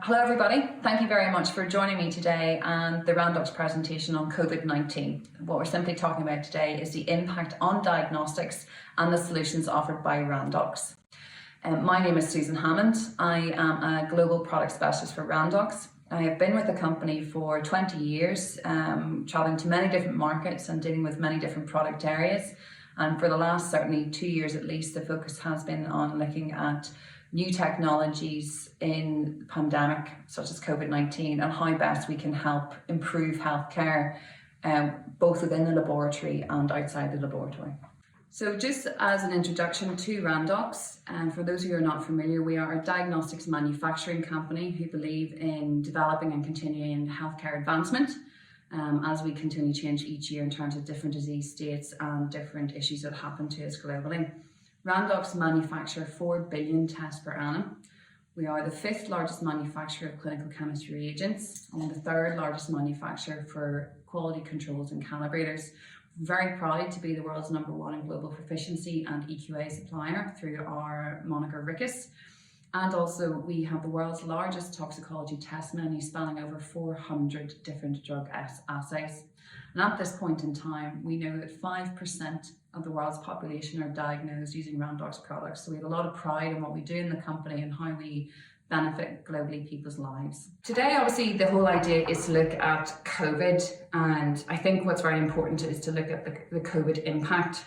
Hello everybody, thank you very much for joining me today and the Randox presentation on COVID-19. What we're simply talking about today is the impact on diagnostics and the solutions offered by Randox. My name is Susan Hammond. I am a global product specialist for Randox. I have been with the company for 20 years, traveling to many different markets and dealing with many different product areas. And for the last certainly 2 years at least, the focus has been on looking at new technologies in the pandemic, such as COVID-19, and how best we can help improve healthcare, both within the laboratory and outside the laboratory. So just as an introduction to Randox, and for those of you who are not familiar, we are a diagnostics manufacturing company who believe in developing and continuing healthcare advancement as we continue to change each year in terms of different disease states and different issues that happen to us globally. Randox manufacture 4 billion tests per annum. We are the 5th largest manufacturer of clinical chemistry reagents and the 3rd largest manufacturer for quality controls and calibrators. We're very proud to be the world's #1 in global proficiency and EQA supplier through our moniker RICUS. And also we have the world's largest toxicology test menu spanning over 400 different drug assays. And at this point in time, we know that 5% of the world's population are diagnosed using Randox products. So we have a lot of pride in what we do in the company and how we benefit globally people's lives. Today, obviously, the whole idea is to look at COVID. And I think what's very important is to look at the COVID impact.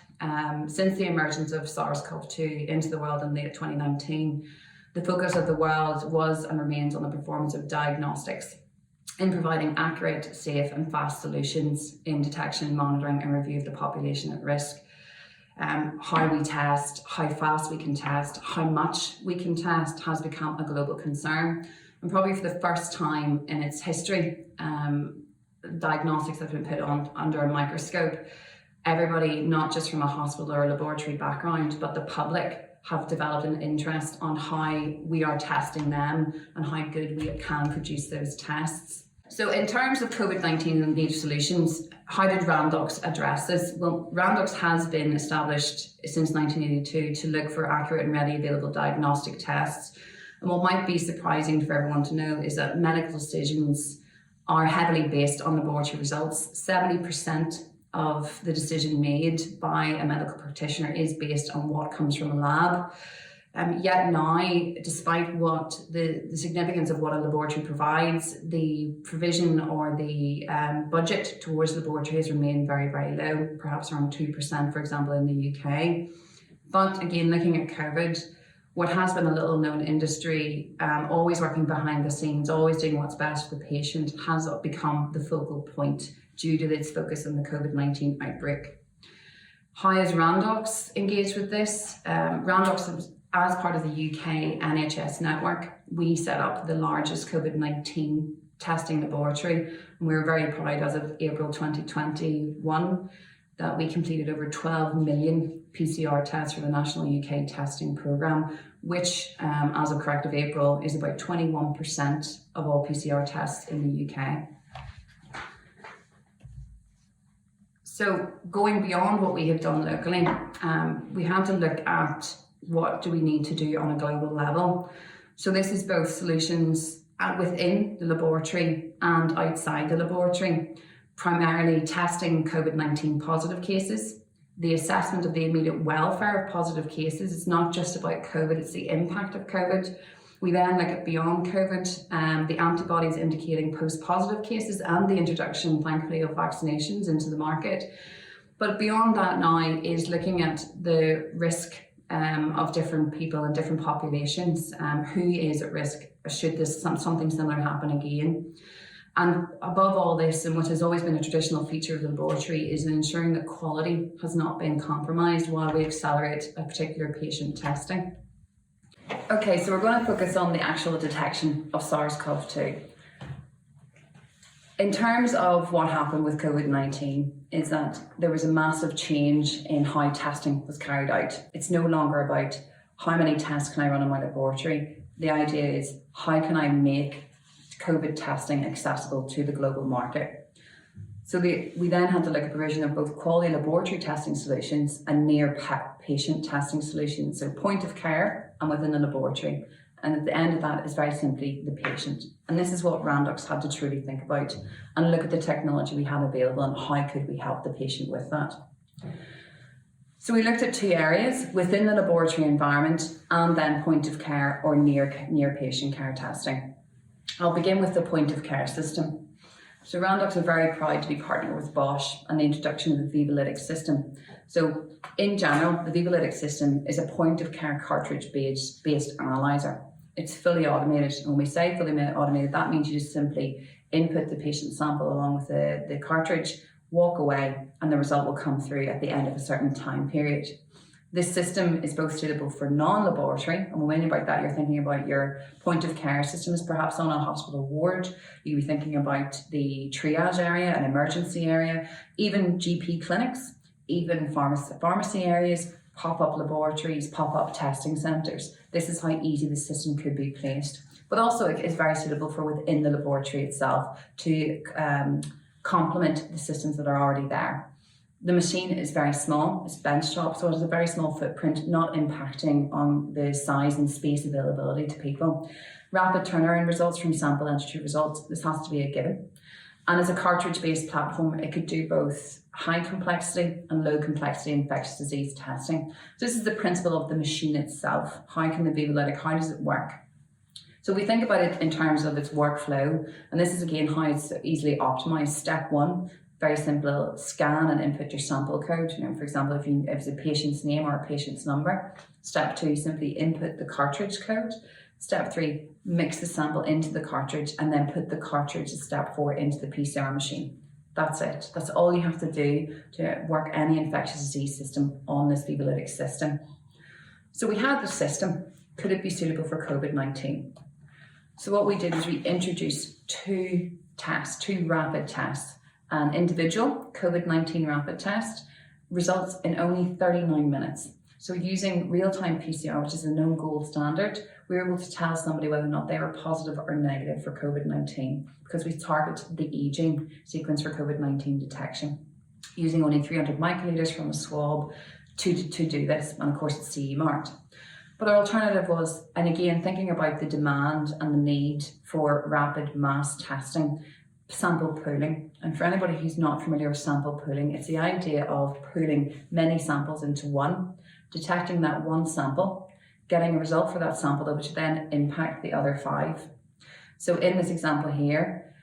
Since the emergence of SARS CoV into the world in late 2019, the focus of the world was and remains on the performance of diagnostics in providing accurate, safe and fast solutions in detection, monitoring and review of the population at risk. How we test, how fast we can test, how much we can test has become a global concern. And probably for the first time in its history, diagnostics have been put under a microscope. Everybody, not just from a hospital or a laboratory background, but the public have developed an interest on how we are testing them and how good we can produce those tests. So in terms of COVID-19 and need solutions, how did Randox address this? Well, Randox has been established since 1982 to look for accurate and readily available diagnostic tests. And what might be surprising for everyone to know is that medical decisions are heavily based on laboratory results. 70% of the decision made by a medical practitioner is based on what comes from a lab. Yet now, despite what the significance of what a laboratory provides, the provision or the budget towards laboratories remain very, very low, perhaps around 2%, for example, in the UK. But again, looking at COVID, what has been a little known industry, always working behind the scenes, always doing what's best for the patient, has become the focal point due to its focus on the COVID-19 outbreak. How is Randox engaged with this? Randox, as part of the UK NHS network, we set up the largest COVID-19 testing laboratory. And we were very proud as of April 2021 that we completed over 12 million PCR tests for the National UK Testing Programme, which as of corrective April is about 21% of all PCR tests in the UK. So going beyond what we have done locally, we have to look at what do we need to do on a global level. So this is both solutions within the laboratory and outside the laboratory, primarily testing COVID-19 positive cases, the assessment of the immediate welfare of positive cases. It's not just about COVID, it's the impact of COVID. We then look at beyond COVID, the antibodies indicating post-positive cases and the introduction, thankfully, of vaccinations into the market. But beyond that now is looking at the risk of different people and different populations, who is at risk should something similar happen again. And above all this, and what has always been a traditional feature of the laboratory, is ensuring that quality has not been compromised while we accelerate a particular patient testing. Okay, so we're going to focus on the actual detection of SARS CoV-2. In terms of what happened with COVID-19 is that there was a massive change in how testing was carried out. It's no longer about how many tests can I run in my laboratory. The idea is how can I make COVID testing accessible to the global market. So we then had to look at provision of both quality laboratory testing solutions and near patient testing solutions. So point of care and within the laboratory. And at the end of that is very simply the patient. And this is what Randox had to truly think about and look at the technology we had available and how could we help the patient with that. So we looked at two areas within the laboratory environment and then point of care or near patient care testing. I'll begin with the point of care system. So Randox are very proud to be partnering with Bosch and the introduction of the Vivalytic system. So in general, the Vivalytic system is a point of care cartridge based analyzer. It's fully automated. And when we say fully automated, that means you just simply input the patient sample along with the cartridge, walk away, and the result will come through at the end of a certain time period. This system is both suitable for non-laboratory, and when about that, you're thinking about your point of care system is perhaps on a hospital ward. You'll be thinking about the triage area, an emergency area, even GP clinics, even pharmacy areas, pop-up laboratories, pop-up testing centres. This is how easy the system could be placed. But also it is very suitable for within the laboratory itself to complement the systems that are already there. The machine is very small, it's benchtop, so it has a very small footprint, not impacting on the size and space availability to people. Rapid turnaround results from sample entry results, this has to be a given. And as a cartridge-based platform, it could do both high complexity and low complexity infectious disease testing. So this is the principle of the machine itself. How can the Vivalytic, how does it work? So we think about it in terms of its workflow, and this is again how it's easily optimized. Step one, very simple, scan and input your sample code. For example, if it's a patient's name or a patient's number. Step two, simply input the cartridge code. Step three, mix the sample into the cartridge and then put the cartridge at step four into the PCR machine. That's it. That's all you have to do to work any infectious disease system on this Vivalytic system. So we had the system. Could it be suitable for COVID-19? So what we did is we introduced two rapid tests. An individual COVID-19 rapid test results in only 39 minutes. So using real-time PCR, which is a known gold standard, we were able to tell somebody whether or not they were positive or negative for COVID-19 because we target the E gene sequence for COVID-19 detection using only 300 microliters from a swab to do this, and of course it's CE marked. But our alternative was, and again, thinking about the demand and the need for rapid mass testing, sample pooling. And for anybody who's not familiar with sample pooling, it's the idea of pooling many samples into one, detecting that one sample, getting a result for that sample which then impact the other 5. So in this example here,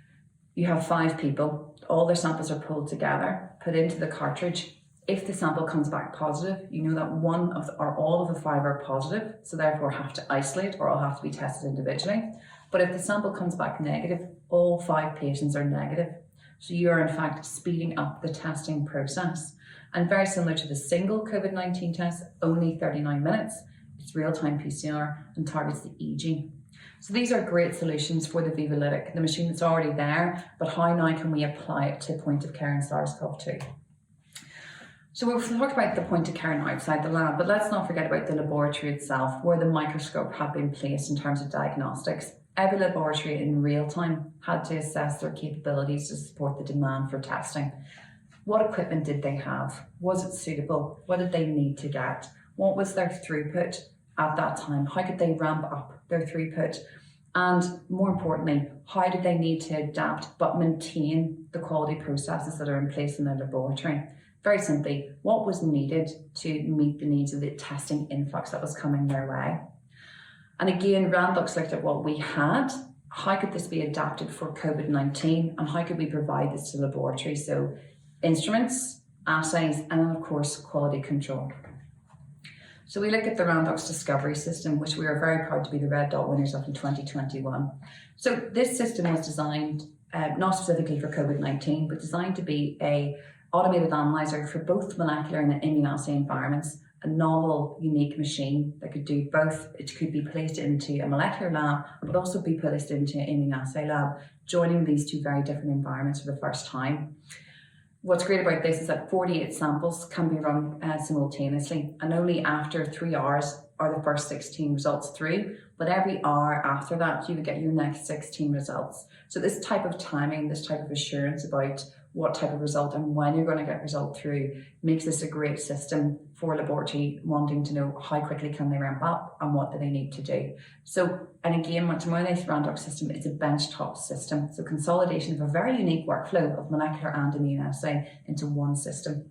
you have 5 people, all their samples are pulled together, put into the cartridge. If the sample comes back positive, you know that one of or all of the 5 are positive, so therefore have to isolate or all have to be tested individually. But if the sample comes back negative, all 5 patients are negative. So you are in fact speeding up the testing process. And very similar to the single COVID-19 test, only 39 minutes. It's real-time PCR and targets the E gene. So these are great solutions for the Vivalytic, the machine that's already there, but how now can we apply it to point of care in SARS CoV-2? So we've talked about the point of care and outside the lab, but let's not forget about the laboratory itself, where the microscope had been placed in terms of diagnostics. Every laboratory in real time had to assess their capabilities to support the demand for testing. What equipment did they have? Was it suitable? What did they need to get? What was their throughput at that time? How could they ramp up their throughput? And more importantly, how did they need to adapt but maintain the quality processes that are in place in their laboratory? Very simply, what was needed to meet the needs of the testing influx that was coming their way? And again, Randox looked at what we had. How could this be adapted for COVID-19 and how could we provide this to laboratories? So instruments, assays, and then of course, quality control. So we looked at the Randox Discovery System, which we are very proud to be the Red Dot winners of in 2021. So this system was designed not specifically for COVID-19, but designed to be a automated analyzer for both molecular and immunoassay environments, a novel, unique machine that could do both. It could be placed into a molecular lab, but also be placed into an immunoassay lab, joining these two very different environments for the first time. What's great about this is that 48 samples can be run simultaneously, and only after 3 hours are the first 16 results through, but every hour after that, you would get your next 16 results. So this type of timing, this type of assurance about what type of result and when you're going to get result through, makes this a great system for a laboratory wanting to know how quickly can they ramp up and what do they need to do. So, and again, to my Randox system, it's a benchtop system. So consolidation of a very unique workflow of molecular and immune assay into one system.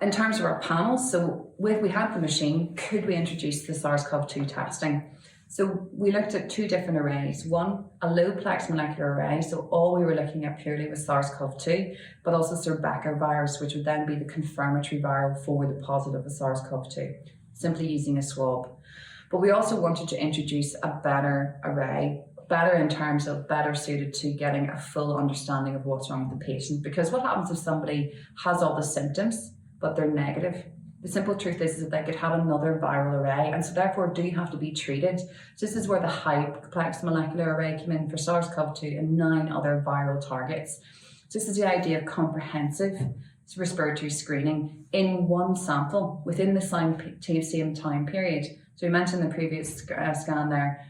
In terms of our panels, so we had the machine, could we introduce the SARS CoV-2 testing? So we looked at two different arrays. One, a low-plex molecular array, so all we were looking at purely was SARS CoV-2, but also Sarbeca virus, which would then be the confirmatory viral for the positive of SARS CoV-2, simply using a swab. But we also wanted to introduce a better array, better in terms of better suited to getting a full understanding of what's wrong with the patient. Because what happens if somebody has all the symptoms, but they're negative? The simple truth is that they could have another viral array and so therefore do have to be treated. So this is where the high-plex molecular array came in for SARS CoV-2 and 9 other viral targets. So this is the idea of comprehensive respiratory screening in one sample within the same time period. So we mentioned in the previous scan there,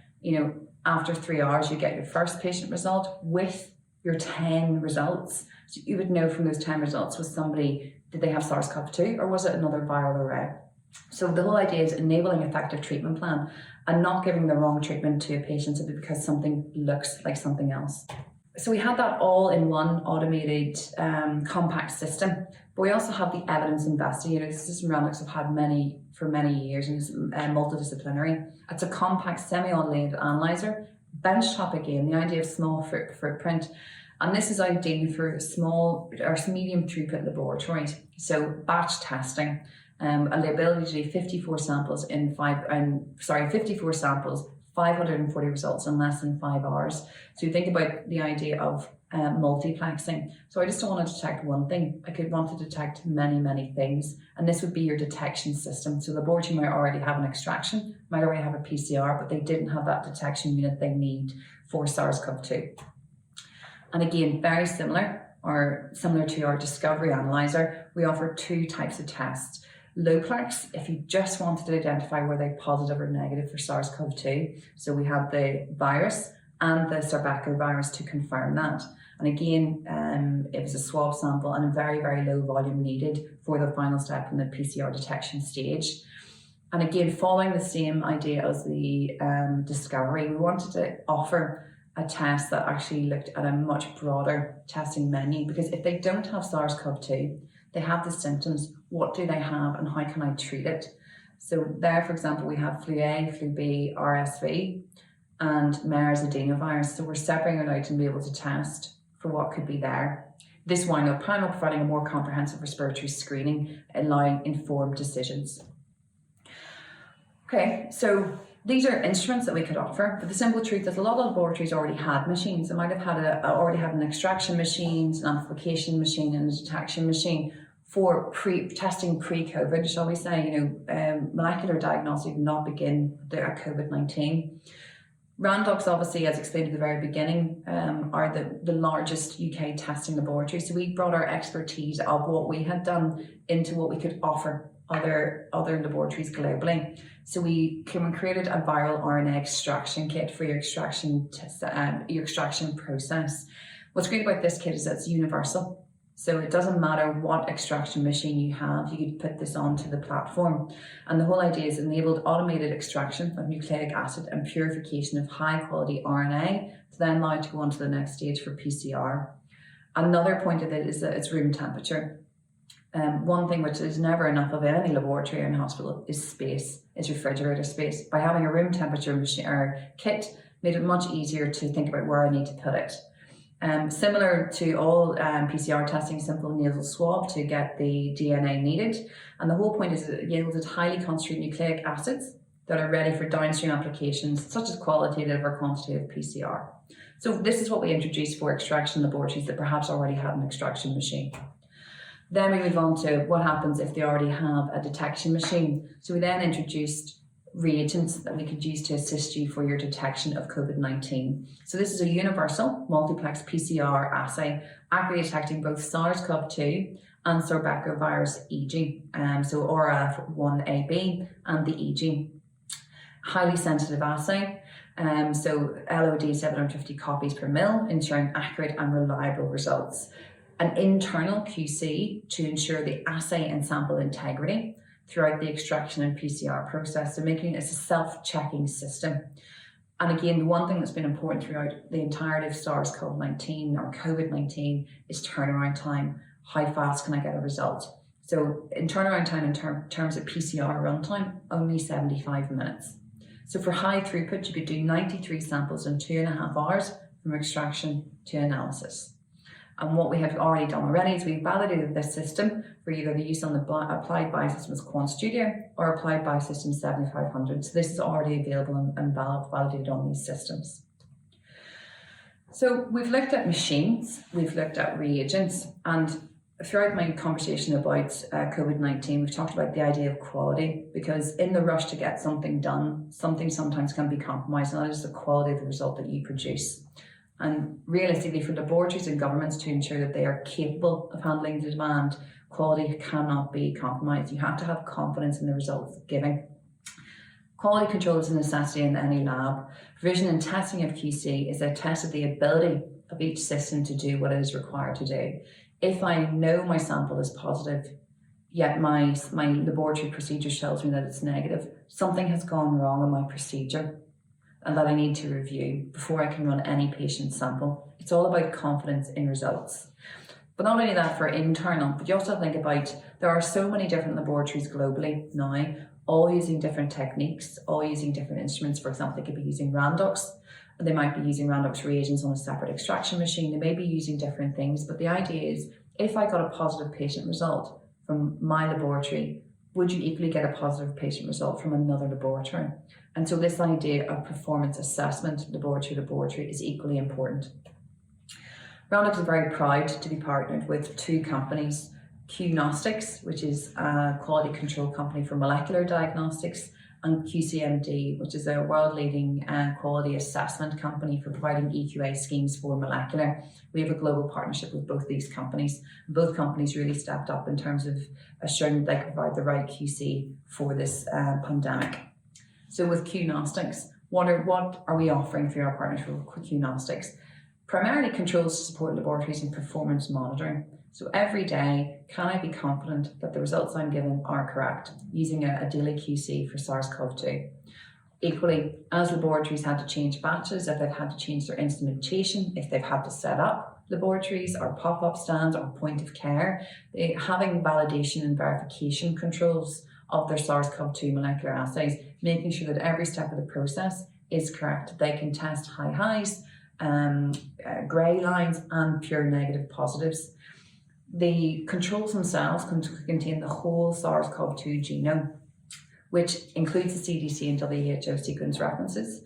after 3 hours you get your first patient result with your 10 results. So you would know from those 10 results, was somebody, did they have SARS CoV-2 or was it another viral array? So the whole idea is enabling effective treatment plan and not giving the wrong treatment to a patient simply because something looks like something else. So we had that all in one automated compact system, but we also have the evidence investigator. This system Randox have had for many years and is multidisciplinary. It's a compact semi-automated analyzer, benchtop again, the idea of small footprint. And this is ideal for small or medium throughput laboratories. So batch testing, and the ability to do 54 samples 540 results in less than 5 hours. So you think about the idea of multiplexing. So I just don't want to detect one thing. I could want to detect many, many things. And this would be your detection system. So the laboratory might already have an extraction, might already have a PCR, but they didn't have that detection unit they need for SARS-CoV-2. And again, very similar to our discovery analyzer, we offer 2 types of tests. Low-plex, if you just wanted to identify were they positive or negative for SARS-CoV-2. So we have the virus and the Sarbeca virus to confirm that. And again, it was a swab sample and a very, very low volume needed for the final step in the PCR detection stage. And again, following the same idea as the discovery, we wanted to offer a test that actually looked at a much broader testing menu, because if they don't have SARS-CoV-2, they have the symptoms, what do they have and how can I treat it? So there, for example, we have flu A, flu B, RSV, and MERS adenovirus. So we're separating it out and be able to test for what could be there. This wind-up panel providing a more comprehensive respiratory screening, allowing informed decisions. Okay, so these are instruments that we could offer, but the simple truth is a lot of laboratories already had machines. They might have had already had an extraction machine, an amplification machine, and a detection machine for testing pre-COVID, shall we say. Molecular diagnostics did not begin at COVID-19. Randox, obviously, as explained at the very beginning, are the largest UK testing laboratory. So we brought our expertise of what we had done into what we could offer other laboratories globally. So we created a viral RNA extraction kit for your extraction process. What's great about this kit is that it's universal. So it doesn't matter what extraction machine you have, you could put this onto the platform. And the whole idea is enabled automated extraction of nucleic acid and purification of high quality RNA to then allow it to go on to the next stage for PCR. Another point of it is that it's room temperature. One thing which is never enough of in any laboratory or in hospital is space, is refrigerator space. By having a room temperature machine or kit, made it much easier to think about where I need to put it. Similar to all PCR testing, simple nasal swab to get the DNA needed. And the whole point is that it yielded highly concentrated nucleic acids that are ready for downstream applications such as qualitative or quantitative PCR. So this is what we introduced for extraction laboratories that perhaps already had an extraction machine. Then we move on to what happens if they already have a detection machine. So we then introduced reagents that we could use to assist you for your detection of COVID-19. So this is a universal multiplex PCR assay, accurately detecting both SARS-CoV-2 and Sarbeca virus EG, so RF1AB and the EG. Highly sensitive assay. So LOD 750 copies per mil, ensuring accurate and reliable results. An internal QC to ensure the assay and sample integrity throughout the extraction and PCR process, so making it a self-checking system. And again, the one thing that's been important throughout the entirety of SARS CoV-19 or COVID-19 is turnaround time. How fast can I get a result? So in turnaround time, in terms of PCR runtime, only 75 minutes. So for high throughput, you could do 93 samples in 2.5 hours from extraction to analysis. And what we have already done already is we've validated this system for either the use on the Applied Biosystems QuantStudio or Applied Biosystems 7500. So this is already available and validated on these systems. So we've looked at machines, we've looked at reagents, and throughout my conversation about COVID-19, we've talked about the idea of quality, because in the rush to get something done, something sometimes can be compromised, and that is the quality of the result that you produce. And realistically, for laboratories and governments to ensure that they are capable of handling the demand, quality cannot be compromised. You have to have confidence in the results giving. Quality control is a necessity in any lab. Provision and testing of QC is a test of the ability of each system to do what it is required to do. If I know my sample is positive, yet my laboratory procedure tells me that it's negative, something has gone wrong in my procedure and that I need to review before I can run any patient sample. It's all about confidence in results. But not only that for internal, but you also think about, there are so many different laboratories globally now, all using different techniques, all using different instruments. For example, they could be using Randox, they might be using Randox reagents on a separate extraction machine, they may be using different things, but the idea is, if I got a positive patient result from my laboratory, would you equally get a positive patient result from another laboratory? And so this idea of performance assessment, laboratory to laboratory, is equally important. Randox is very proud to be partnered with two companies, Diagnostics, which is a quality control company for molecular diagnostics, and QCMD, which is a world-leading quality assessment company for providing EQA schemes for molecular. We have a global partnership with both these companies. Both companies really stepped up in terms of assuring that they could provide the right QC for this pandemic. So with Diagnostics, what are we offering through our partnership with Diagnostics? Primarily controls to support laboratories in performance monitoring. So every day, can I be confident that the results I'm given are correct, using a daily QC for SARS CoV-2? Equally, as laboratories had to change batches, if they've had to change their instrumentation, if they've had to set up laboratories or pop-up stands or point of care, having validation and verification controls of their SARS CoV-2 molecular assays, making sure that every step of the process is correct. They can test high highs, grey lines, and pure negative positives. The controls themselves contain the whole SARS-CoV-2 genome, which includes the CDC and WHO sequence references.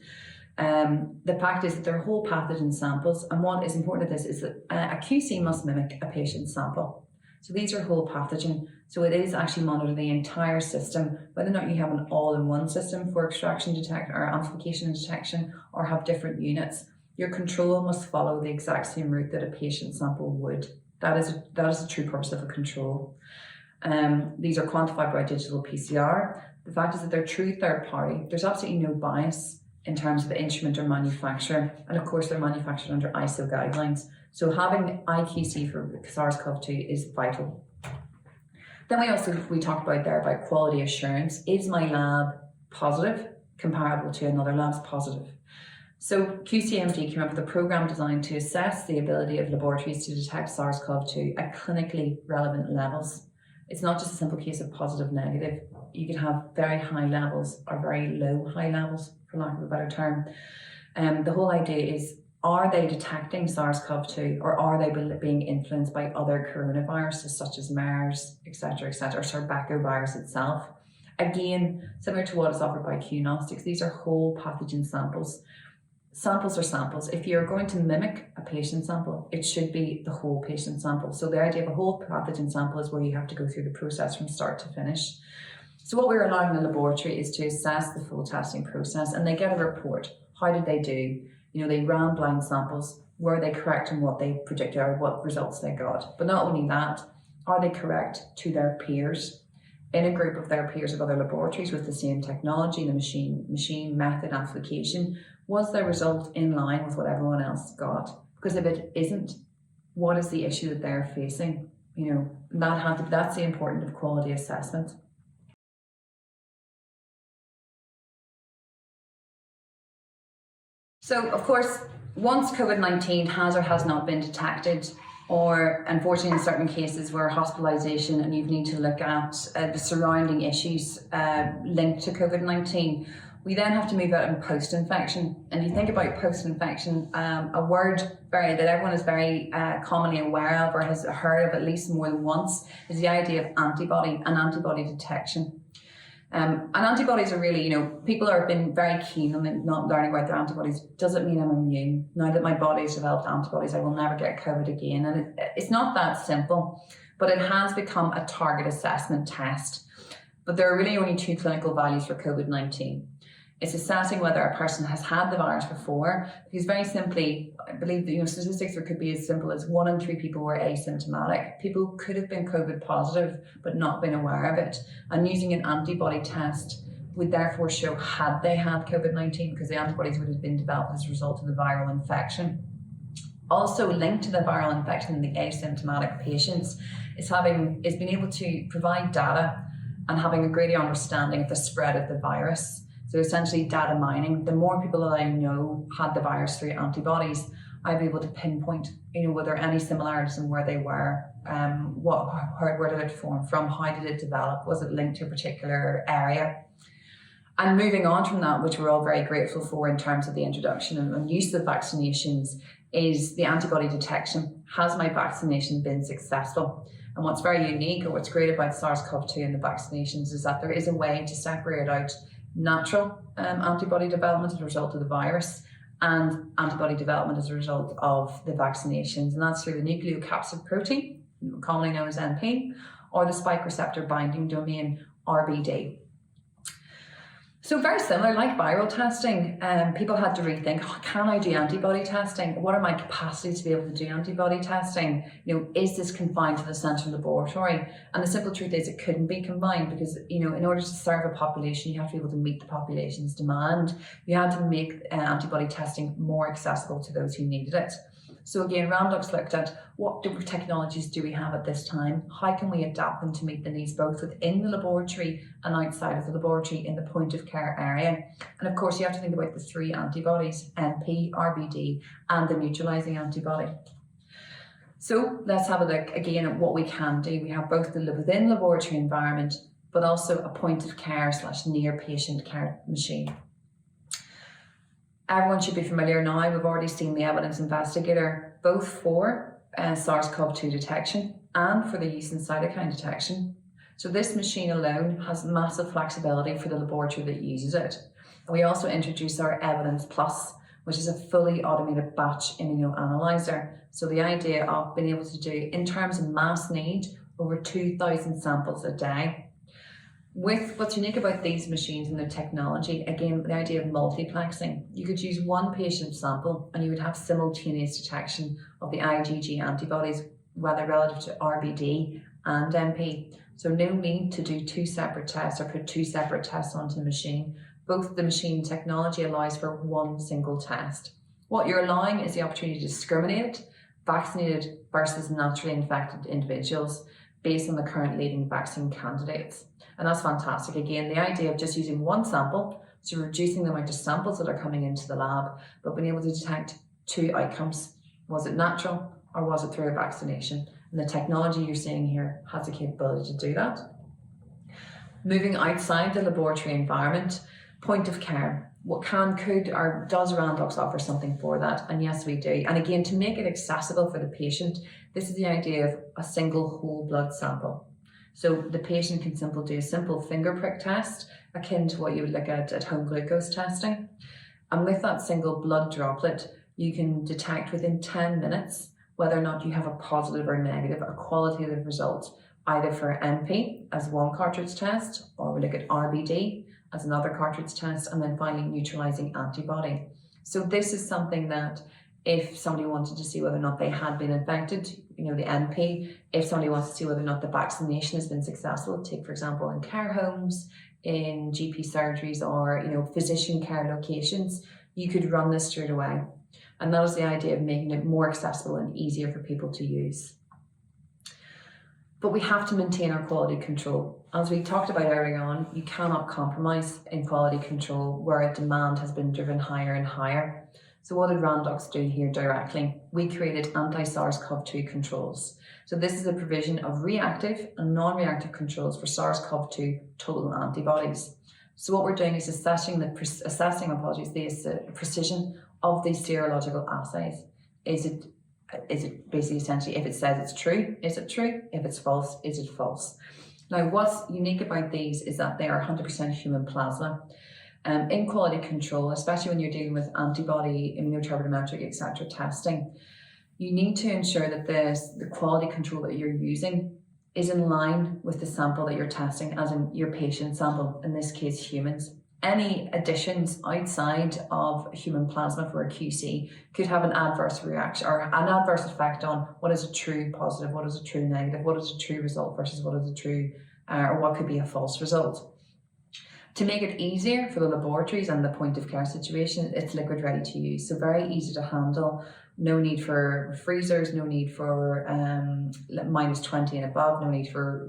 The fact is that they're whole pathogen samples, and what is important to this is that a QC must mimic a patient sample. So these are whole pathogen, so it is actually monitoring the entire system, whether or not you have an all-in-one system for extraction detection or amplification and detection, or have different units. Your control must follow the exact same route that a patient sample would. That is a true purpose of a control. These are quantified by digital PCR. The fact is that they're true third party. There's absolutely no bias in terms of the instrument or manufacturer. And of course, they're manufactured under ISO guidelines. So having IQC for SARS-CoV-2 is vital. Then we talked about there about quality assurance. Is my lab positive comparable to another lab's positive? So QCMD came up with a program designed to assess the ability of laboratories to detect SARS-CoV-2 at clinically relevant levels. It's not just a simple case of positive, negative. You can have very high levels or very low high levels, for lack of a better term. The whole idea is, are they detecting SARS-CoV-2 or are they being influenced by other coronaviruses such as MERS, etc., or sarbecovirus itself? Again, similar to what is offered by Diagnostics, these are whole pathogen samples. Samples are samples. If you're going to mimic a patient sample, it should be the whole patient sample. So the idea of a whole pathogen sample is where you have to go through the process from start to finish. So what we're allowing the laboratory is to assess the full testing process, and they get a report. How did they do? They ran blind samples. Were they correct in what they predicted or what results they got? But not only that, are they correct to their peers? In a group of their peers of other laboratories with the same technology, the machine method, application, Was their result in line with what everyone else got? Because if it isn't, what is the issue that they're facing? That's the importance of quality assessment. So, of course, once COVID-19 has or has not been detected, or unfortunately in certain cases where hospitalisation and you need to look at the surrounding issues linked to COVID-19, we then have to move out in post-infection. And you think about post-infection, a word that everyone is very commonly aware of or has heard of at least more than once is the idea of antibody and antibody detection. And antibodies are really, people have been very keen on not learning about their antibodies. Does it mean I'm immune? Now that my body's developed antibodies, I will never get COVID again. And it's not that simple, but it has become a target assessment test. But there are really only two clinical values for COVID-19. It's assessing whether a person has had the virus before, because very simply, I believe that statistics could be as simple as 1 in 3 people were asymptomatic. People could have been COVID positive, but not been aware of it. And using an antibody test would therefore show had they had COVID-19, because the antibodies would have been developed as a result of the viral infection. Also linked to the viral infection in the asymptomatic patients is being able to provide data and having a greater understanding of the spread of the virus. So essentially data mining. The more people that I know had the virus through antibodies, I'd be able to pinpoint, were there any similarities in where they were, where did it form from, how did it develop, was it linked to a particular area? And moving on from that, which we're all very grateful for in terms of the introduction and use of vaccinations, is the antibody detection. Has my vaccination been successful? And what's very unique, or what's great about SARS CoV-2 and the vaccinations, is that there is a way to separate out natural antibody development as a result of the virus and antibody development as a result of the vaccinations. And that's through the nucleocapsid protein, commonly known as NP, or the spike receptor binding domain, RBD. So very similar, like viral testing, people had to rethink, can I do antibody testing? What are my capacities to be able to do antibody testing? Is this confined to the central laboratory? And the simple truth is it couldn't be combined because, in order to serve a population, you have to be able to meet the population's demand. You had to make antibody testing more accessible to those who needed it. So again, Randox looked at what technologies do we have at this time? How can we adapt them to meet the needs both within the laboratory and outside of the laboratory in the point of care area? And of course, you have to think about the 3 antibodies, NP, RBD, and the neutralizing antibody. So let's have a look again at what we can do. We have both the within laboratory environment, but also a point of care / near patient care machine. Everyone should be familiar now, we've already seen the evidence investigator, both for SARS CoV-2 detection and for the use in cytokine detection. So this machine alone has massive flexibility for the laboratory that uses it. And we also introduce our Evidence Plus, which is a fully automated batch immunoanalyzer. So the idea of being able to do, in terms of mass need, over 2,000 samples a day. With what's unique about these machines and the technology, again, the idea of multiplexing. You could use one patient sample and you would have simultaneous detection of the IgG antibodies, whether relative to RBD and NP. So no need to do 2 separate tests or put 2 separate tests onto the machine. Both the machine technology allows for one single test. What you're allowing is the opportunity to discriminate vaccinated versus naturally infected individuals based on the current leading vaccine candidates. And that's fantastic. Again, the idea of just using one sample, so reducing the amount of samples that are coming into the lab, but being able to detect 2 outcomes. Was it natural or was it through a vaccination? And the technology you're seeing here has the capability to do that. Moving outside the laboratory environment, point of care. What could or does Randox offer something for that? And yes, we do. And again, to make it accessible for the patient, this is the idea of a single whole blood sample. So the patient can do a simple finger prick test, akin to what you would look at home glucose testing. And with that single blood droplet, you can detect within 10 minutes whether or not you have a positive or negative, a qualitative result, either for NP as one cartridge test, or we look at RBD as another cartridge test, and then finally neutralizing antibody. So this is something that if somebody wanted to see whether or not they had been infected, the NP, if somebody wants to see whether or not the vaccination has been successful, take for example in care homes, in GP surgeries or physician care locations, you could run this straight away. And that is the idea of making it more accessible and easier for people to use. But we have to maintain our quality control. As we talked about earlier on, you cannot compromise in quality control where demand has been driven higher and higher. So what did Randox do here directly? We created anti-SARS CoV-2 controls. So this is a provision of reactive and non-reactive controls for SARS CoV-2 total antibodies. So what we're doing is assessing the precision of these serological assays. Is it basically essentially, if it says it's true, is it true? If it's false, is it false? Now, what's unique about these is that they are 100% human plasma. In quality control, especially when you're dealing with antibody, immunoturbidimetric, etc. testing, you need to ensure that the quality control that you're using is in line with the sample that you're testing, as in your patient sample, in this case humans. Any additions outside of human plasma for a QC could have an adverse reaction or an adverse effect on what is a true positive, what is a true negative, what is a true result versus what is a true or what could be a false result. To make it easier for the laboratories and the point of care situation, it's liquid ready to use, so very easy to handle. No need for freezers, no need for -20 and above, no need for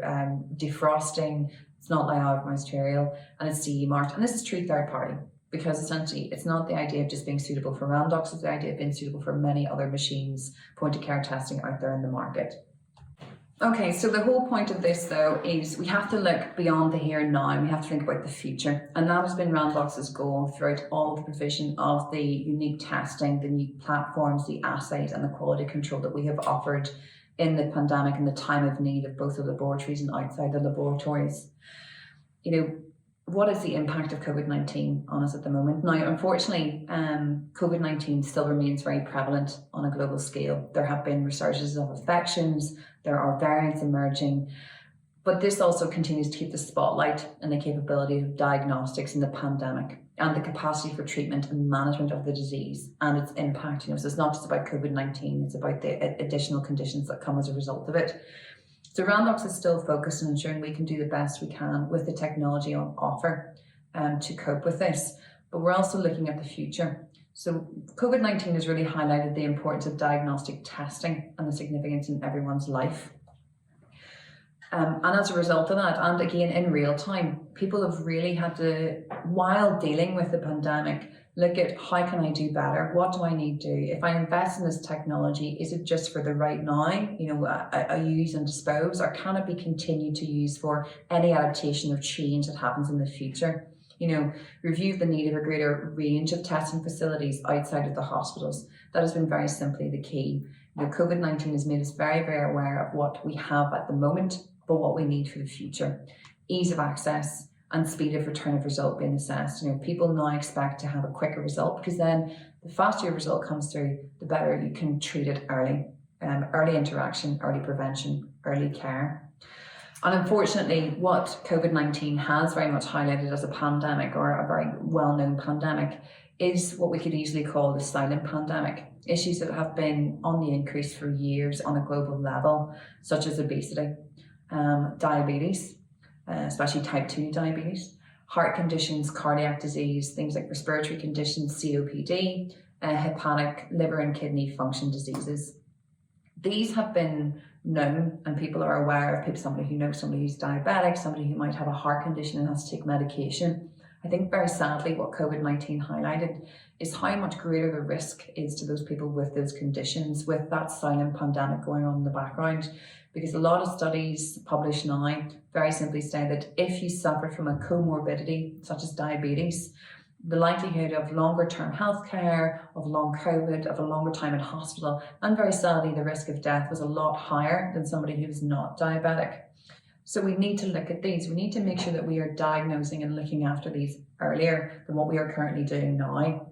defrosting. It's not lyophilized material, and it's CE marked. And this is true third party, because essentially it's not the idea of just being suitable for Randox, it's the idea of being suitable for many other machines, point of care testing out there in the market. Okay, so the whole point of this though is we have to look beyond the here and now, and we have to think about the future. And that has been Randox's goal throughout all the provision of the unique testing, the new platforms, the assays and the quality control that we have offered in the pandemic and the time of need of both the laboratories and outside the laboratories. You know, what is the impact of COVID-19 on us at the moment? Now, unfortunately, COVID-19 still remains very prevalent on a global scale. There have been resurgences of infections, there are variants emerging, but this also continues to keep the spotlight and the capability of diagnostics in the pandemic and the capacity for treatment and management of the disease and its impact. You know, so it's not just about COVID-19, it's about the additional conditions that come as a result of it. So Randox is still focused on ensuring we can do the best we can with the technology on offer to cope with this. But we're also looking at the future. So COVID-19 has really highlighted the importance of diagnostic testing and the significance in everyone's life. And as a result of that, and again in real time, people have really had to, while dealing with the pandemic, look at how can I do better? What do I need to do? If I invest in this technology, is it just for the right now, you know, I use and dispose, or can it be continued to use for any adaptation or change that happens in the future? You know, review the need of a greater range of testing facilities outside of the hospitals. That has been very simply the key. You know, COVID-19 has made us very, very aware of what we have at the moment, but what we need for the future. Ease of access and speed of return of result being assessed. You know, people now expect to have a quicker result, because then the faster your result comes through, the better you can treat it early. Early interaction, early prevention, early care. And unfortunately, what COVID-19 has very much highlighted as a pandemic, or a very well-known pandemic, is what we could easily call the silent pandemic. Issues that have been on the increase for years on a global level, such as obesity, diabetes, especially type 2 diabetes, heart conditions, cardiac disease, things like respiratory conditions, COPD, hepatic, liver and kidney function diseases. These have been known, and people are aware of somebody who knows somebody who's diabetic, somebody who might have a heart condition and has to take medication. I think very sadly what COVID-19 highlighted is how much greater the risk is to those people with those conditions, with that silent pandemic going on in the background. Because a lot of studies published now very simply say that if you suffer from a comorbidity such as diabetes, the likelihood of longer term healthcare, of long COVID, of a longer time in hospital, and very sadly the risk of death was a lot higher than somebody who was not diabetic. So we need to look at these. We need to make sure that we are diagnosing and looking after these earlier than what we are currently doing now.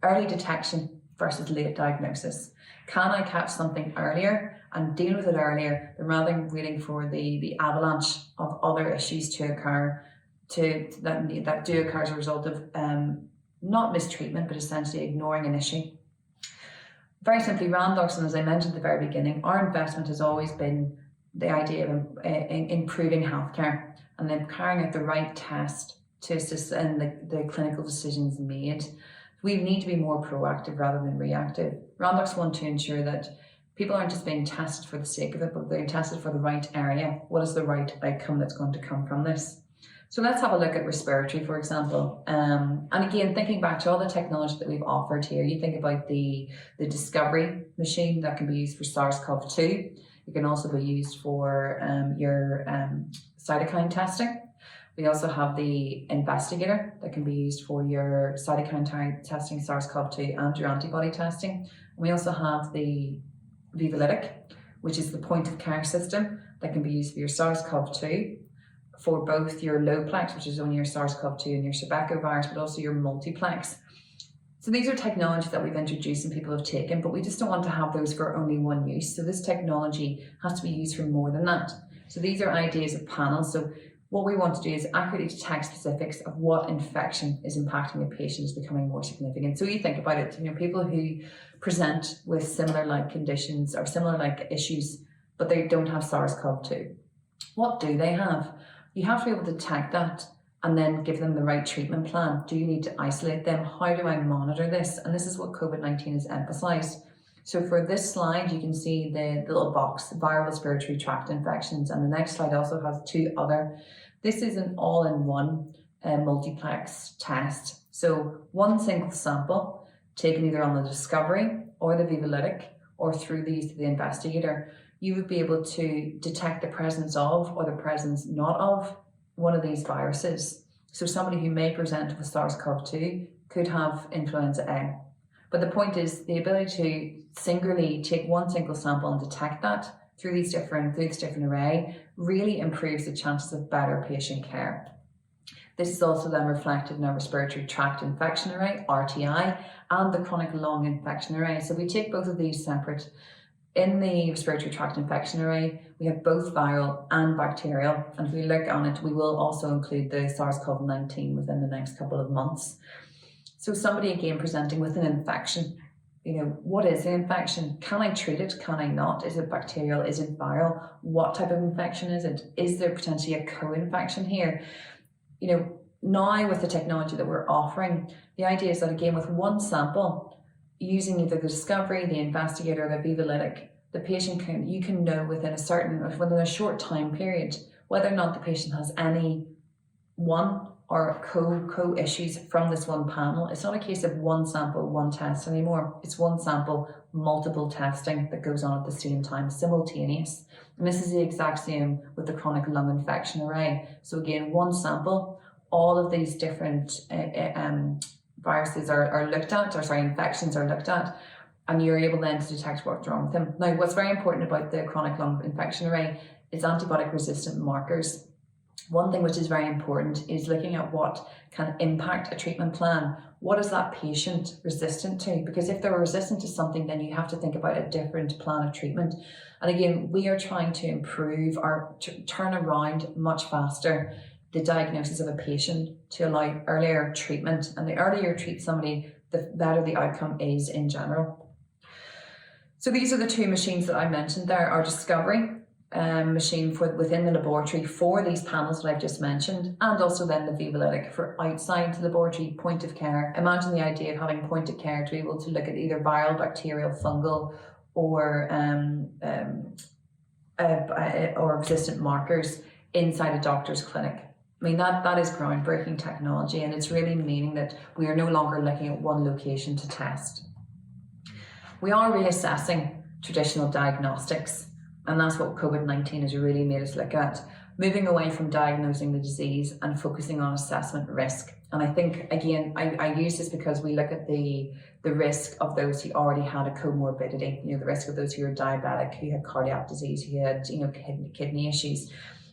Early detection versus late diagnosis. Can I catch something earlier and deal with it earlier, rather than waiting for the avalanche of other issues to occur that do occur as a result of not mistreatment, but essentially ignoring an issue. Very simply, Randox, and as I mentioned at the very beginning, our investment has always been the idea of improving healthcare and then carrying out the right test to assist in the clinical decisions made. We need to be more proactive rather than reactive. Randox want to ensure that people aren't just being tested for the sake of it, but they're tested for the right area. What is the right outcome that's going to come from this? So let's have a look at respiratory, for example. And again, thinking back to all the technology that we've offered here, you think about the discovery machine that can be used for SARS CoV-2. It can also be used for your cytokine testing. We also have the investigator that can be used for your cytokine testing, SARS CoV-2, and your antibody testing. And we also have the Vivalytic, which is the point of care system that can be used for your SARS CoV-2, for both your lowplex, which is only your SARS CoV-2 and your virus, but also your multiplex. So these are technologies that we've introduced and people have taken, but we just don't want to have those for only one use. So this technology has to be used for more than that. So these are ideas of panels. So what we want to do is accurately detect specifics of what infection is impacting a patient is becoming more significant. So you think about it, people who present with similar like conditions or similar like issues, but they don't have SARS CoV-2. What do they have? You have to be able to detect that and then give them the right treatment plan. Do you need to isolate them? How do I monitor this? And this is what COVID-19 has emphasized. So for this slide, you can see the little box, viral respiratory tract infections, and the next slide also has two other. This is an all-in-one multiplex test. So one single sample taken either on the discovery or the Vivalytic or through these to the investigator, you would be able to detect the presence of or the presence not of one of these viruses. So somebody who may present with SARS-CoV-2 could have influenza A. But the point is the ability to singularly take one single sample and detect that through this different array really improves the chances of better patient care. This is also then reflected in our respiratory tract infection array, RTI, and the chronic lung infection array. So we take both of these separate. In the respiratory tract infection array, we have both viral and bacterial, and if we look on it, we will also include the SARS-CoV-19 within the next couple of months. So somebody again presenting with an infection, what is the infection? Can I treat it? Can I not? Is it bacterial? Is it viral? What type of infection is it? Is there potentially a co-infection here? Now with the technology that we're offering, the idea is that again with one sample, using either the discovery, the investigator, the Vivalytic, the patient you can know within a short time period whether or not the patient has any one or co issues from this one panel. It's not a case of one sample, one test anymore. It's one sample, multiple testing that goes on at the same time, simultaneous. And this is the exact same with the chronic lung infection array. So again, one sample, all of these different viruses are looked at, infections are looked at, and you're able then to detect what's wrong with them. Now, what's very important about the chronic lung infection array is antibiotic resistant markers. One thing which is very important is looking at what can impact a treatment plan. What is that patient resistant to? Because if they're resistant to something, then you have to think about a different plan of treatment. And again, we are trying to improve or turn around much faster the diagnosis of a patient to allow earlier treatment. And the earlier you treat somebody, the better the outcome is in general. So these are the two machines that I mentioned there. Our discovery machine within the laboratory for these panels that I've just mentioned, and also then the Vivalytic for outside the laboratory, point of care. Imagine the idea of having point of care to be able to look at either viral, bacterial, fungal, or resistant markers inside a doctor's clinic. I mean, that is groundbreaking technology, and it's really meaning that we are no longer looking at one location to test. We are reassessing traditional diagnostics, and that's what COVID-19 has really made us look at, moving away from diagnosing the disease and focusing on assessment risk. And I think, again, I use this because we look at the risk of those who already had a comorbidity, the risk of those who are diabetic, who had cardiac disease, who had, kidney issues.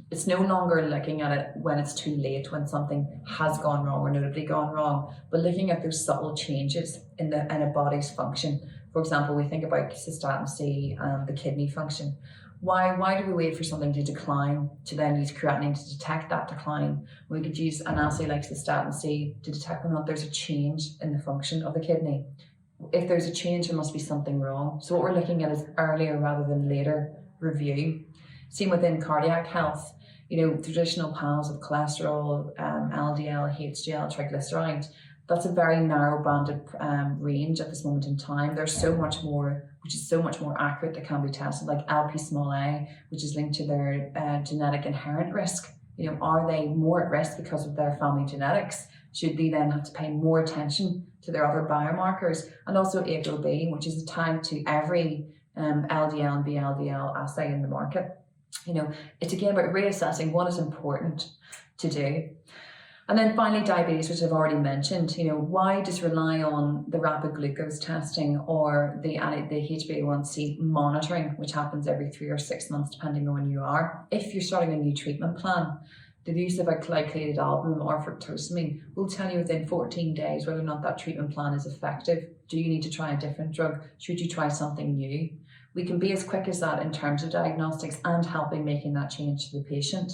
It's no longer looking at it when it's too late, when something has gone wrong or notably gone wrong, but looking at those subtle changes in a body's function. For example, we think about cystatin C and the kidney function. Why do we wait for something to decline to then use creatinine to detect that decline? We could use an assay like cystatin C to detect whether or not there's a change in the function of the kidney. If there's a change, there must be something wrong. So what we're looking at is earlier rather than later review. Same within cardiac health. Traditional panels of cholesterol, LDL, HDL, triglycerides, That's a very narrow banded range at this moment in time. There's so much more, which is so much more accurate, that can be tested, like LP small a, which is linked to their genetic inherent risk. Are they more at risk because of their family genetics? Should they then have to pay more attention to their other biomarkers? And also ApoB, which is tied to every LDL and VLDL assay in the market. It's again about reassessing what is important to do. And then finally, diabetes, which I've already mentioned. Why just rely on the rapid glucose testing or the HbA1c monitoring, which happens every 3 or 6 months, depending on when you are? If you're starting a new treatment plan, the use of a glycated albumin or fructosamine will tell you within 14 days whether or not that treatment plan is effective. Do you need to try a different drug? Should you try something new? We can be as quick as that in terms of diagnostics and helping making that change to the patient.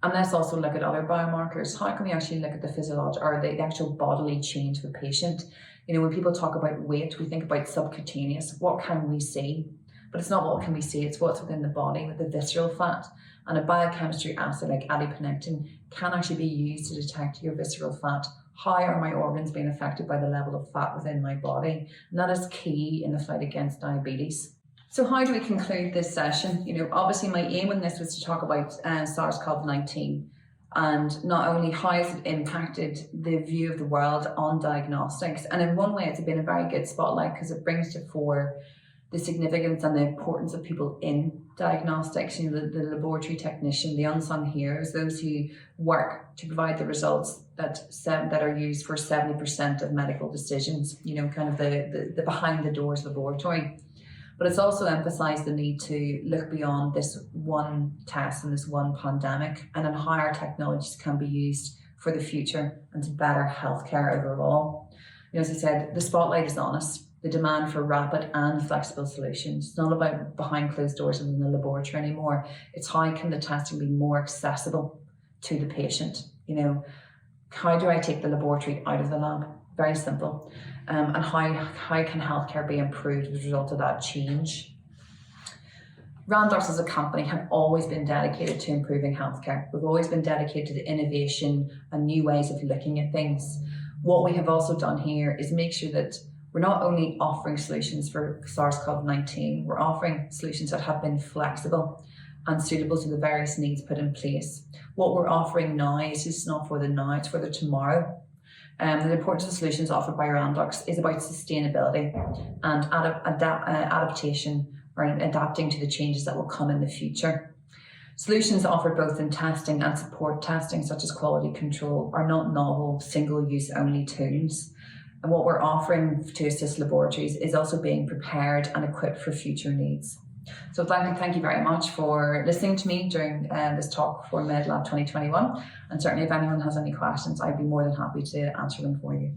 And let's also look at other biomarkers. How can we actually look at the physiological or the actual bodily change of a patient? When people talk about weight, we think about subcutaneous. What can we see? But it's not what can we see, it's what's within the body with the visceral fat. And a biochemistry assay like adiponectin can actually be used to detect your visceral fat. How are my organs being affected by the level of fat within my body? And that is key in the fight against diabetes. So how do we conclude this session? Obviously my aim in this was to talk about SARS CoV-19 and not only how has it impacted the view of the world on diagnostics. And in one way, it's been a very good spotlight because it brings to fore the significance and the importance of people in diagnostics, the laboratory technician, the unsung heroes, those who work to provide the results that are used for 70% of medical decisions, kind of the behind the doors laboratory. But it's also emphasised the need to look beyond this one test and this one pandemic, and on how our technologies can be used for the future and to better healthcare overall. As I said, the spotlight is on us. The demand for rapid and flexible solutions. It's not about behind closed doors within the laboratory anymore. It's how can the testing be more accessible to the patient? How do I take the laboratory out of the lab? Very simple. And how can healthcare be improved as a result of that change? Randox as a company have always been dedicated to improving healthcare. We've always been dedicated to innovation and new ways of looking at things. What we have also done here is make sure that we're not only offering solutions for SARS CoV-19, we're offering solutions that have been flexible and suitable to the various needs put in place. What we're offering now is just not for the now, it's for the tomorrow. The importance of solutions offered by Randox is about sustainability and adaptation or adapting to the changes that will come in the future. Solutions offered both in testing and support testing, such as quality control, are not novel, single-use only tools. And what we're offering to assist laboratories is also being prepared and equipped for future needs. So thank you very much for listening to me during this talk for MedLab 2021. And certainly if anyone has any questions, I'd be more than happy to answer them for you.